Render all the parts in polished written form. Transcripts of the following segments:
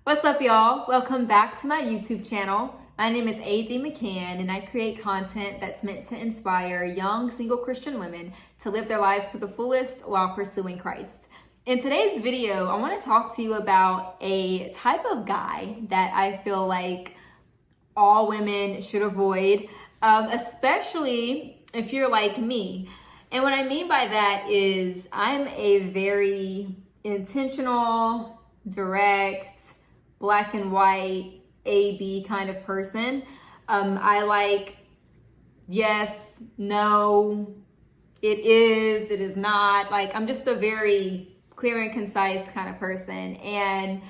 What's up, y'all? Welcome back to my YouTube channel. My name is A.D. McCann, and I create content that's meant to inspire young single Christian women to live their lives to the fullest while pursuing Christ. In today's video, I want to talk to you about a type of guy that I feel like all women should avoid, especially if you're like me. And what I mean by that is I'm a very intentional, direct, black and white, A-B kind of person. I like yes, no, it is not. Like, I'm just a very clear and concise kind of person. And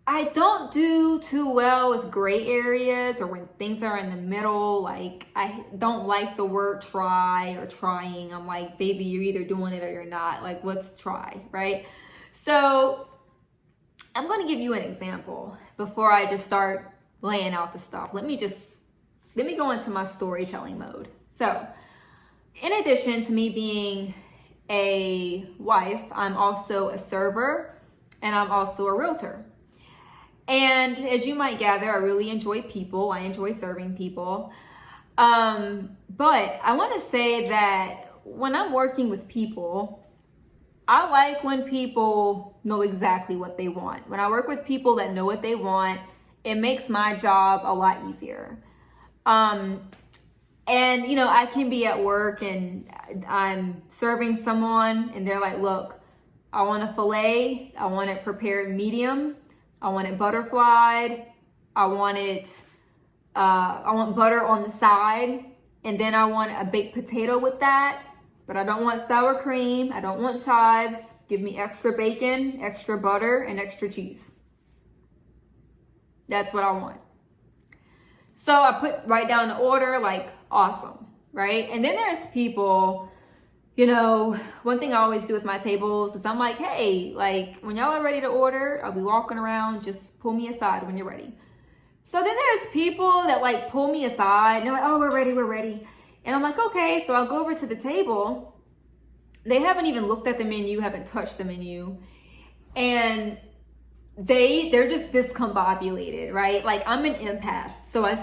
I don't do too well with gray areas or when things are in the middle. Like, I don't like the word try or trying. I'm like, baby, you're either doing it or you're not. Like, let's try, right? So I'm going to give you an example before I just start laying out the stuff. Let me go into my storytelling mode. So, in addition to me being a wife, I'm also a server and I'm also a realtor. And as you might gather, I really enjoy people. I enjoy serving people. But I want to say that when I'm working with people, I like when people know exactly what they want. When I work with people that know what they want, it makes my job a lot easier. And, I can be at work and I'm serving someone and they're like, look, I want a filet. I want it prepared medium. I want it butterflied. I want butter on the side. And then I want a baked potato with that. But I don't want sour cream. I don't want chives. Give me extra bacon, extra butter, and extra cheese. That's what I want. So I write down the order, like, awesome, right? And then there's people, one thing I always do with my tables is I'm like, hey, like, when y'all are ready to order, I'll be walking around, just pull me aside when you're ready. So then there's people that like pull me aside and they're like, oh, we're ready. And I'm like, okay, so I'll go over to the table. They haven't even looked at the menu, haven't touched the menu. And they're just discombobulated, right? Like, I'm an empath. So I'm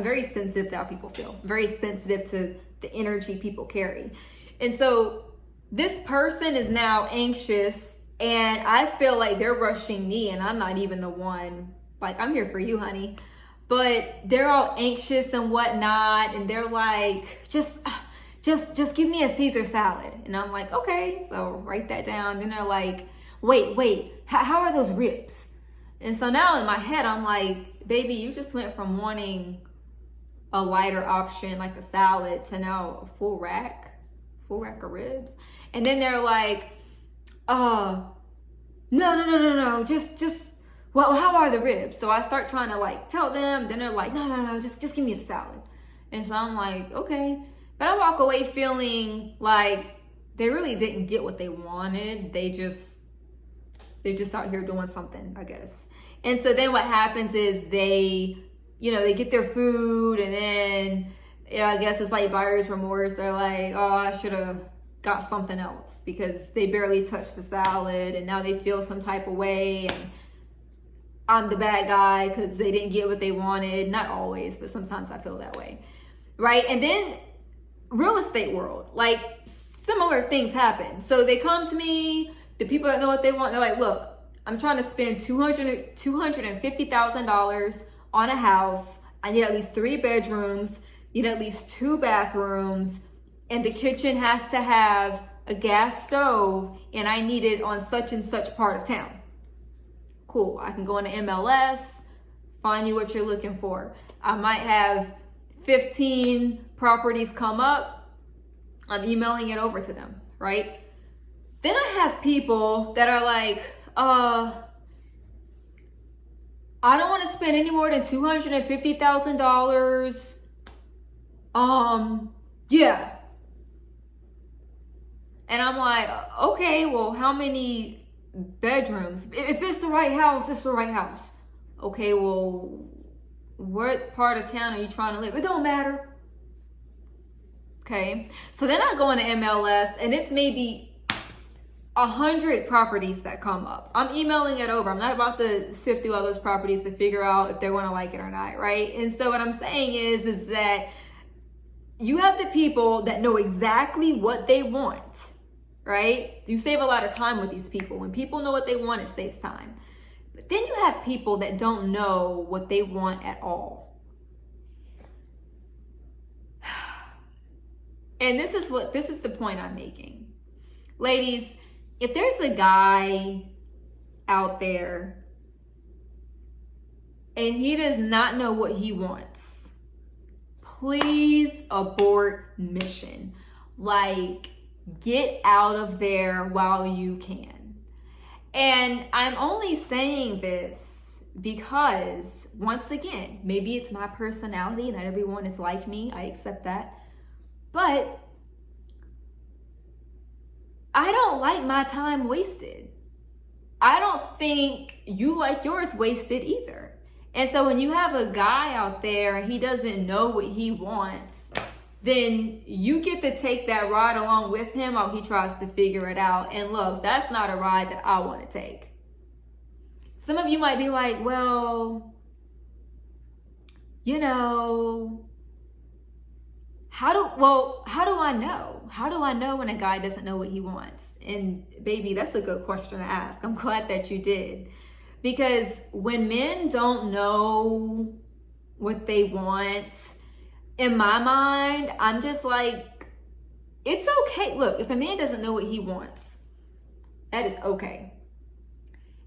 very sensitive to how people feel. I'm very sensitive to the energy people carry. And so this person is now anxious and I feel like they're rushing me and I'm not even the one. Like, I'm here for you, honey. But they're all anxious and whatnot, and they're like, just give me a Caesar salad. And I'm like, okay, so write that down. Then they're like, wait, how are those ribs? And so now in my head, I'm like, baby, you just went from wanting a lighter option, like a salad, to now a full rack of ribs. And then they're like, no, just, well, how are the ribs? So I start trying to like tell them, then they're like, no, just give me the salad. And so I'm like, okay. But I walk away feeling like they really didn't get what they wanted. They're just out here doing something, I guess. And so then what happens is they get their food and then, I guess it's like buyer's remorse. They're like, oh, I should have got something else because they barely touched the salad and now they feel some type of way. And I'm the bad guy because they didn't get what they wanted. Not always, but sometimes I feel that way, right? And then real estate world, like, similar things happen. So they come to me, the people that know what they want, they're like, look, I'm trying to spend $250,000 on a house. I need at least 3 bedrooms, need at least 2 bathrooms, and the kitchen has to have a gas stove, and I need it on such and such part of town. Cool, I can go into MLS, find you what you're looking for. I might have 15 properties come up. I'm emailing it over to them, right? Then I have people that are like, I don't want to spend any more than $250,000. Yeah. And I'm like, okay, well, how many bedrooms? If it's the right house, it's the right house. Okay, well, what part of town are you trying to live? It don't matter. Okay, so then I go into MLS and it's maybe 100 properties that come up. I'm emailing it over. I'm not about to sift through all those properties to figure out if they're going to like it or not, right? And so what I'm saying is that you have the people that know exactly what they want, right? You save a lot of time with these people. When people know what they want, it saves time. But then you have people that don't know what they want at all. And this is the point I'm making. Ladies, if there's a guy out there and he does not know what he wants, please abort mission. Like, get out of there while you can. And I'm only saying this because, once again, maybe it's my personality, not everyone is like me, I accept that. But I don't like my time wasted. I don't think you like yours wasted either. And so when you have a guy out there and he doesn't know what he wants, then you get to take that ride along with him while he tries to figure it out. And look, that's not a ride that I want to take. Some of you might be like, well, you know, how do I know? How do I know when a guy doesn't know what he wants? And baby, that's a good question to ask. I'm glad that you did. Because when men don't know what they want, in my mind, I'm just like, it's okay. Look, if a man doesn't know what he wants, that is okay.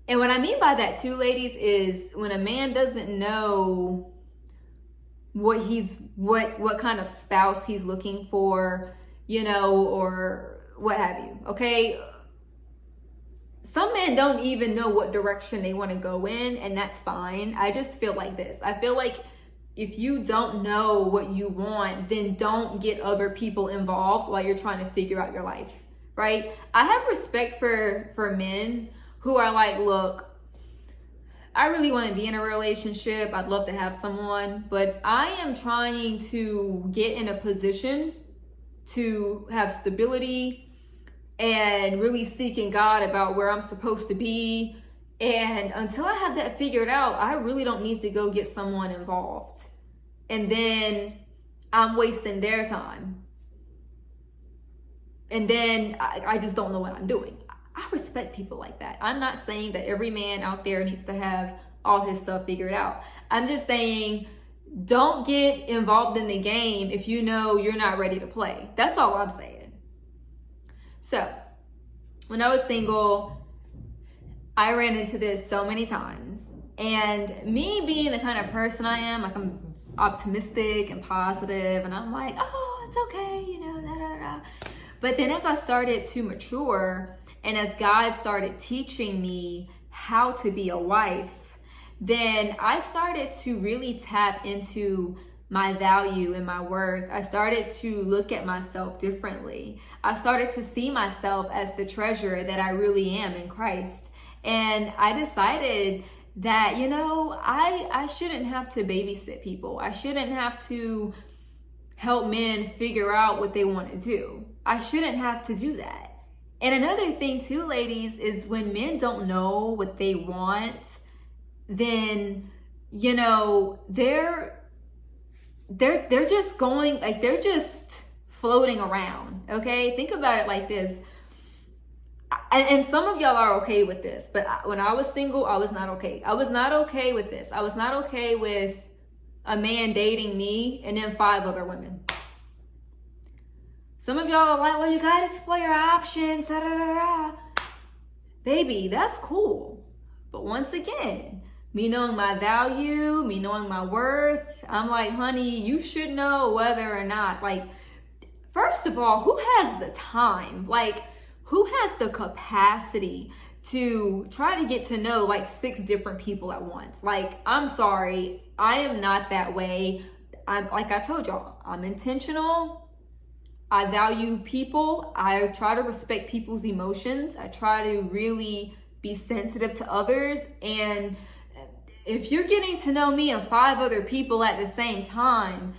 And what I mean by that too, ladies, is when a man doesn't know what kind of spouse he's looking for, you know, or what have you, okay? Some men don't even know what direction they want to go in, and that's fine. I just feel like this. I feel like if you don't know what you want, then don't get other people involved while you're trying to figure out your life, right? I have respect for men who are like, look, I really want to be in a relationship. I'd love to have someone, but I am trying to get in a position to have stability and really seeking God about where I'm supposed to be. And until I have that figured out, I really don't need to go get someone involved. And then I'm wasting their time. And then I just don't know what I'm doing. I respect people like that. I'm not saying that every man out there needs to have all his stuff figured out. I'm just saying, don't get involved in the game if you know you're not ready to play. That's all I'm saying. So, when I was single, I ran into this so many times. And me being the kind of person I am, like I'm optimistic and positive, and I'm like, oh, it's okay, you know, da da da. But then as I started to mature, and as God started teaching me how to be a wife, then I started to really tap into my value and my worth. I started to look at myself differently. I started to see myself as the treasure that I really am in Christ. And I decided that, you know, I shouldn't have to babysit people. I shouldn't have to help men figure out what they want to do. I shouldn't have to do that. And another thing too, ladies, is when men don't know what they want, then, you know, they're just going, like, they're just floating around, okay? Think about it like this. And some of y'all are okay with this, but when I was single, I was not okay. I was not okay with this. I was not okay with a man dating me and then 5 other women. Some of y'all are like, well, you gotta explore your options, da da da da. Baby, that's cool. But once again, me knowing my value, me knowing my worth, I'm like, honey, you should know whether or not, like, first of all, who has the time? Like, who has the capacity to try to get to know like 6 different people at once? Like, I'm sorry, I am not that way. Like I told y'all, I'm intentional. I value people. I try to respect people's emotions. I try to really be sensitive to others. And if you're getting to know me and 5 other people at the same time,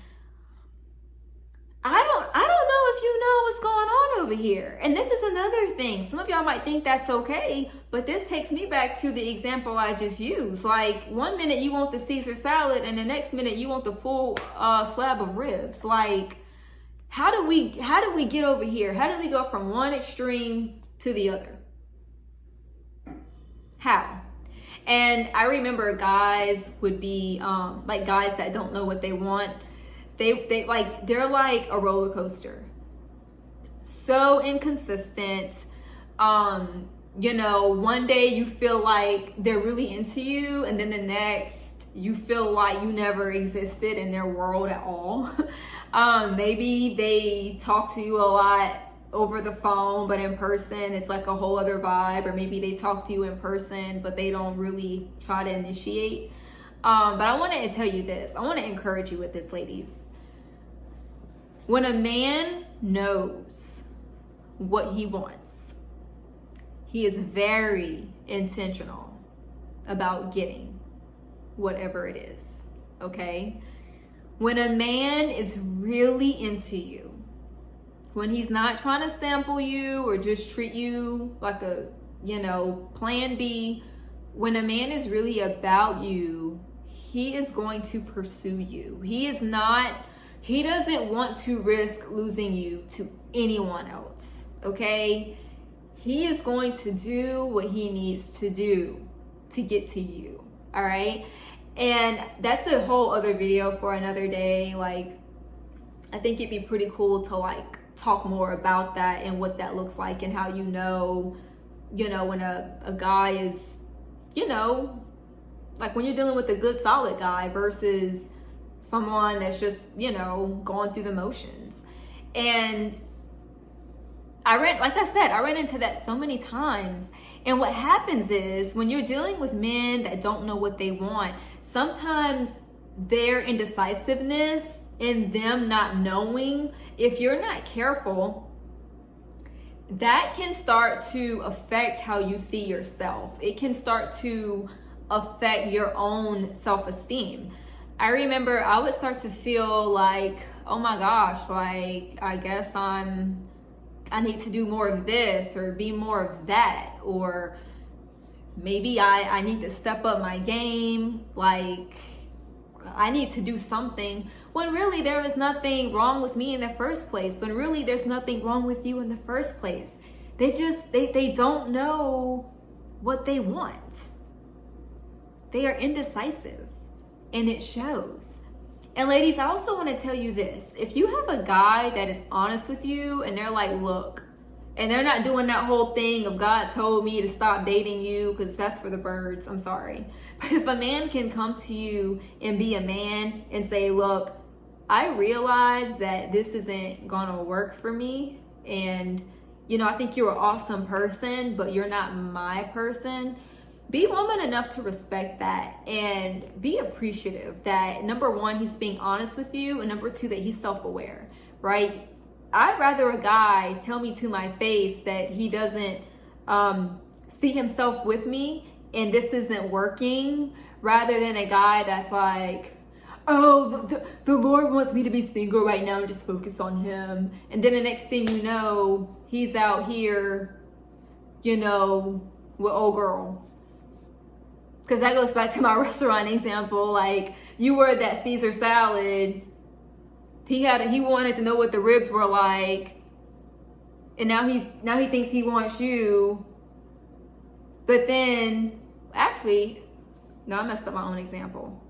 I don't know if you know what's going going on over here? And this is another thing. Some of y'all might think that's okay, but this takes me back to the example I just used. Like, one minute you want the Caesar salad and the next minute you want the full slab of ribs. Like, how do we get over here? How do we go from one extreme to the other? How? And I remember guys would be like guys that don't know what they want. They're like a roller coaster. So inconsistent. You know, one day you feel like they're really into you, and then the next you feel like you never existed in their world at all. Maybe they talk to you a lot over the phone, but in person it's like a whole other vibe. Or maybe they talk to you in person, but they don't really try to initiate. But I want to tell you this. I want to encourage you with this, ladies. When a man knows what he wants, he is very intentional about getting whatever it is, okay? When a man is really into you, when he's not trying to sample you or just treat you like a, plan B, when a man is really about you, he is going to pursue you. He doesn't want to risk losing you to anyone else, okay? He is going to do what he needs to do to get to you, all right? And that's a whole other video for another day. Like, I think it'd be pretty cool to talk more about that and what that looks like, and how when a guy is, like when you're dealing with a good solid guy versus someone that's just, going through the motions. And I ran into that so many times. And what happens is, when you're dealing with men that don't know what they want, sometimes their indecisiveness and them not knowing, if you're not careful, that can start to affect how you see yourself. It can start to affect your own self-esteem. I remember I would start to feel like, oh my gosh, like, I guess I need to do more of this or be more of that, or maybe I need to step up my game, like I need to do something, when really there is nothing wrong with me in the first place, when really there's nothing wrong with you in the first place. They don't know what they want. They are indecisive, and it shows. And ladies, I also want to tell you this. If you have a guy that is honest with you and they're like, look, and they're not doing that whole thing of God told me to stop dating you, because that's for the birds, I'm sorry. But if a man can come to you and be a man and say, look, I realize that this isn't gonna work for me, and I think you're an awesome person, but you're not my person. Be woman enough to respect that, and be appreciative that, number one, he's being honest with you, and number two, that he's self-aware, right? I'd rather a guy tell me to my face that he doesn't see himself with me and this isn't working, rather than a guy that's like, oh, the Lord wants me to be single right now and just focus on him. And then the next thing you know, he's out here, with old girl. Because that goes back to my restaurant example. Like, you were that Caesar salad. He wanted to know what the ribs were like, and now he thinks he wants you. But then, actually, no, I messed up my own example.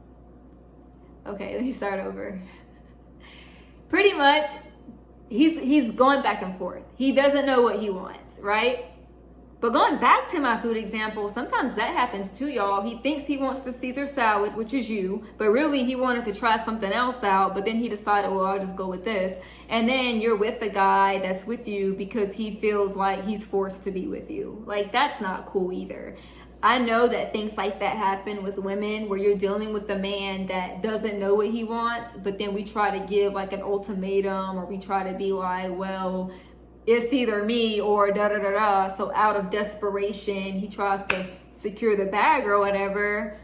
Okay, let me start over. Pretty much, he's going back and forth. He doesn't know what he wants, right? But going back to my food example, sometimes that happens too, y'all. He thinks he wants the Caesar salad, which is you, but really he wanted to try something else out, but then he decided, well, I'll just go with this. And then you're with the guy that's with you because he feels like he's forced to be with you. Like, that's not cool either. I know that things like that happen with women, where you're dealing with a man that doesn't know what he wants, but then we try to give like an ultimatum, or we try to be like, well, it's either me or da da da da. So out of desperation, he tries to secure the bag or whatever.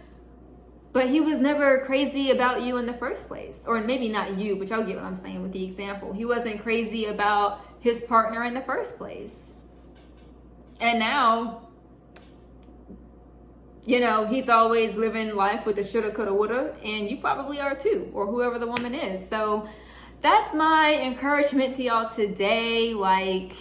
but he was never crazy about you in the first place. Or maybe not you, but y'all get what I'm saying with the example. He wasn't crazy about his partner in the first place. And now, you know, he's always living life with the shoulda, coulda, woulda, and you probably are too, or whoever the woman is. So that's my encouragement to y'all today. Like,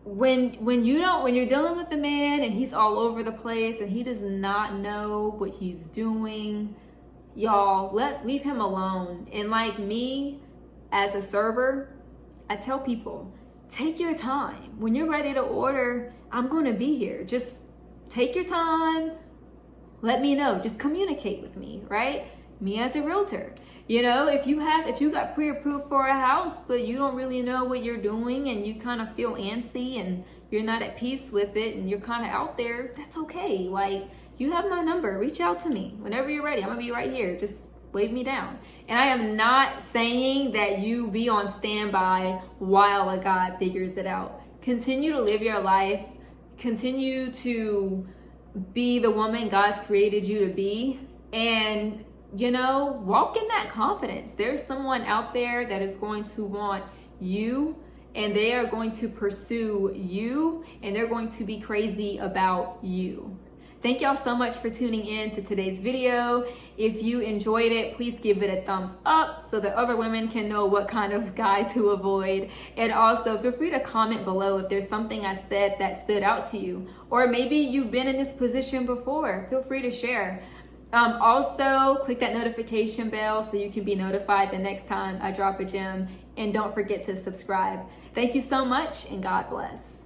when you're dealing with a man and he's all over the place and he does not know what he's doing, y'all, leave him alone. And like me, as a server, I tell people, take your time. When you're ready to order, I'm going to be here. Just take your time. Let me know. Just communicate with me, right? Me as a realtor. You know, if you got pre-approved for a house, but you don't really know what you're doing and you kind of feel antsy and you're not at peace with it and you're kind of out there, that's okay. Like, you have my number. Reach out to me whenever you're ready. I'm going to be right here. Just wave me down. And I am not saying that you be on standby while a God figures it out. Continue to live your life. Continue to be the woman God's created you to be. And, you know, walk in that confidence. There's someone out there that is going to want you, and they are going to pursue you, and they're going to be crazy about you. Thank y'all so much for tuning in to today's video. If you enjoyed it, please give it a thumbs up so that other women can know what kind of guy to avoid. And also feel free to comment below if there's something I said that stood out to you, or maybe you've been in this position before. Feel free to share. Also, click that notification bell so you can be notified the next time I drop a gem. And don't forget to subscribe. Thank you so much, and God bless.